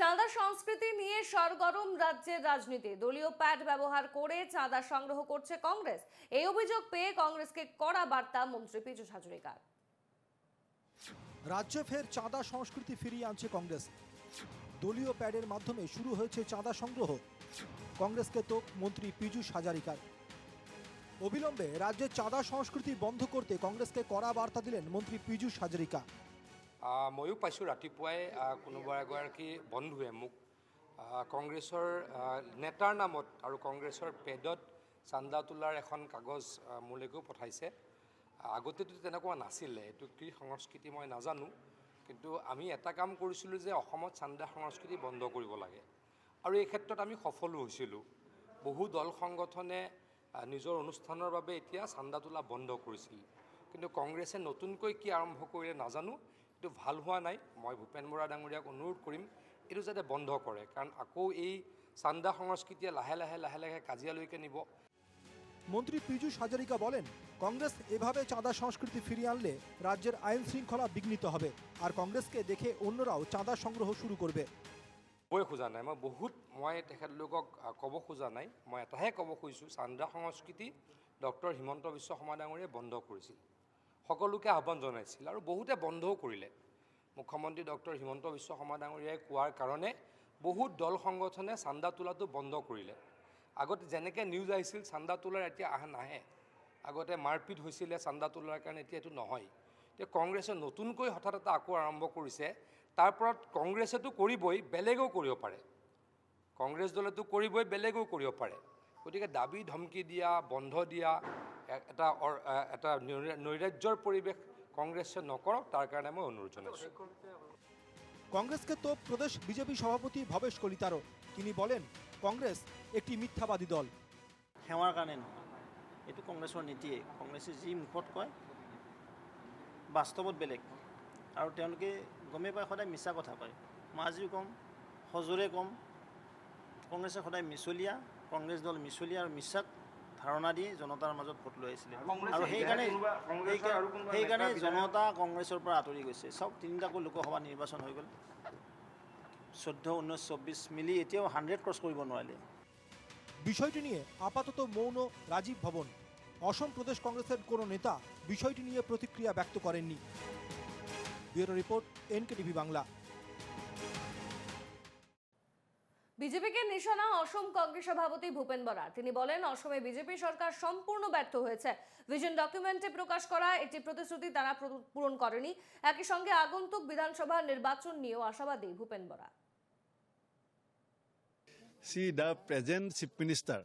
চাঁদা সংস্কৃতি নিয়ে সরগরম রাজ্যের রাজনীতি। দলীয় প্যাড ব্যবহার করে চাঁদা সংগ্রহ করছে কংগ্রেস। এই অভিযোগ পেয়ে কংগ্রেসকে কড়া বার্তা মন্ত্রী পীযূষ হাজরিকার। রাজ্যে ফের চাঁদা সংস্কৃতি ফিরিয়ে আনছে কংগ্রেস। দলীয় প্যাডের মাধ্যমে শুরু হয়েছে চাঁদা সংগ্রহ। কংগ্রেসকে তো মন্ত্রী পীযূষ হাজারিকার। অবিলম্বে রাজ্যে চাঁদা সংস্কৃতি বন্ধ করতে কংগ্রেসকে কড়া বার্তা দিলেন মন্ত্রী পীযূষ হাজারিকা। ময়ো পাইছোঁ ৰাতিপুৱাই কোনোবা এগৰাকী বন্ধুৱে মোক কংগ্ৰেছৰ নেতাৰ নামত আৰু কংগ্ৰেছৰ পেডত চান্দা তোলাৰ এখন কাগজ মোলৈকেও পঠাইছে। আগতেতো তেনেকুৱা নাছিলে, এইটো কি সংস্কৃতি মই নাজানো, কিন্তু আমি এটা কাম কৰিছিলোঁ যে অসমত চান্দা সংস্কৃতি বন্ধ কৰিব লাগে, আৰু এই ক্ষেত্ৰত আমি সফলো হৈছিলোঁ। বহু দল সংগঠনে নিজৰ অনুষ্ঠানৰ বাবে এতিয়া চান্দা তোলা বন্ধ কৰিছিল, কিন্তু কংগ্ৰেছে নতুনকৈ কি আৰম্ভ কৰিলে নাজানো। এইটো ভাল হোৱা নাই। মই ভূপেন বৰা ডাঙৰীয়াক অনুৰোধ কৰিম এইটো যাতে বন্ধ কৰে, কাৰণ আকৌ এই চান্দা সংস্কৃতিয়ে লাহে লাহে কাজিয়ালৈকে নিব। মন্ত্রী পীযূষ হাজারিকা বলেন, কংগ্রেস এভাবে চাঁদা সংস্কৃতি ফিরিয়ে আনলে রাজ্যের আইন শৃঙ্খলা বিঘ্নিত হবে, আর কংগ্রেসকে দেখে অন্যরাও চাঁদা সংগ্রহ শুরু করবে। ক'বই খোজা নাই, মই তেখেতলোকক ক'ব খোজা নাই। মই এটাহে ক'ব খুজিছোঁ, চান্দা সংস্কৃতি ডক্টৰ হিমন্ত বিশ্ব শৰ্মা ডাঙৰীয়াই বন্ধ কৰিছিল, সকলোকে আহ্বান জনাইছিল, আৰু বহুতে বন্ধও কৰিলে। মুখ্যমন্ত্ৰী ডক্টৰ হিমন্ত বিশ্ব শৰ্মা ডাঙৰীয়াই কোৱাৰ কাৰণে বহুত দল সংগঠনে চান্দা তোলাটো বন্ধ কৰিলে। আগতে যেনেকৈ নিউজ আহিছিল চান্দা তোলাৰ, এতিয়া নাহে। আগতে মাৰপিট হৈছিলে চান্দা তোলাৰ কাৰণে, এতিয়া এইটো নহয়। এতিয়া কংগ্ৰেছে নতুনকৈ হঠাৎ এটা আকৌ আৰম্ভ কৰিছে, তাৰ পৰা কংগ্ৰেছেতো কৰিবই, বেলেগেও কৰিব পাৰে। কংগ্ৰেছ দলেতো কৰিবই, বেলেগেও কৰিব পাৰে। গতিকে দাবী ধমকি দিয়া, বন্ধ দিয়া, এটা নৈৰাজ্যৰ পৰিৱেশ কংগ্ৰেছে নকৰক, তাৰ কাৰণে মই অনুৰোধ জনাইছোঁ। কংগ্ৰেসকে তো প্ৰদেশ বিজেপি সভাপতি ভবেশ কলিতাৰও। তিনি বলেন, কংগ্ৰেস একটি মিথ্যাবাদী দল। সেৱাৰ কাৰণে নহয়, এইটো কংগ্ৰেছৰ নীতিয়ে। কংগ্ৰেছে যি মুখত কয় বাস্তৱত বেলেগ, আৰু তেওঁলোকে গমেই পায় সদায় মিছা কথা কয়। মই আজিও ক'ম, সজোৰে ক'ম, কংগ্ৰেছে সদায় মিছলীয়া, কংগ্ৰেছ দল মিছলীয়া আৰু মিছাক ধাৰণা দি জনতাৰ মাজত ভোট লৈ আহিছিলে, আৰু সেইকাৰণে জনতা কংগ্ৰেছৰ পৰা আঁতৰি গৈছে। চাওক, তিনিটাকৈ লোকসভা নিৰ্বাচন হৈ গ'ল, 14, 19, 24 মিলি এতিয়াও 100 ক্ৰছ কৰিব নোৱাৰিলে। বিষয়টি নিয়ে আপাতত মৌন রাজীব ভবন। অসম প্রদেশ কংগ্রেসের কোনো নেতা বিষয়টি নিয়ে প্রতিক্রিয়া ব্যক্ত করেননি। Bureau report, NKTV Bangla. বিজেপিকে নিশানা অসম কংগ্রেস সভাপতি ভূপেন বরা। তিনি বলেন, অসমে বিজেপি সরকার সম্পূর্ণ ব্যর্থ হয়েছে। ভিশন ডকুমেন্টে প্রকাশ করা একটি প্রতিশ্রুতি তারা পূরণ করেনি। একই সঙ্গে আগন্তুক বিধানসভা নির্বাচন নিয়েও আশাবাদী Bhupen Bora. See, the present chief minister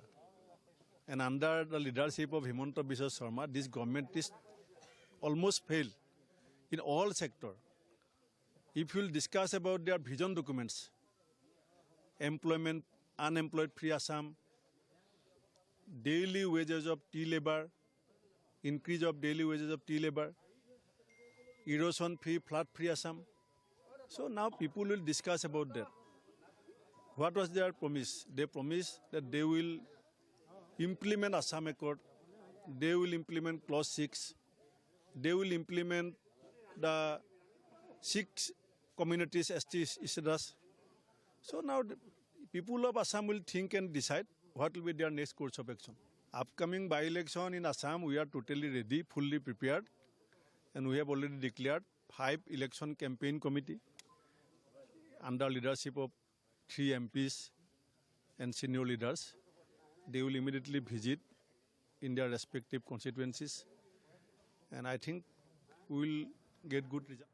and under the leadership of Himanta Biswa Sharma, this government is almost failed in all sectors. If you will discuss about their vision documents, employment, unemployed free Assam, daily wages of tea labor, increase of daily wages of tea labor, erosion free, flood free Assam. So now people will discuss about that. What was their promise? They promised that they will implement Assam Accord, they will implement Clause 6, they will implement the 6 communities, STs, ISDAs. So now the people of Assam will think and decide what will be their next course of action. Upcoming by-election in Assam, we are totally ready, fully prepared, and we have already declared 5 election campaign committee under leadership of 3 MPs and senior leaders. They will immediately visit in their respective constituencies, and I think we will get good results.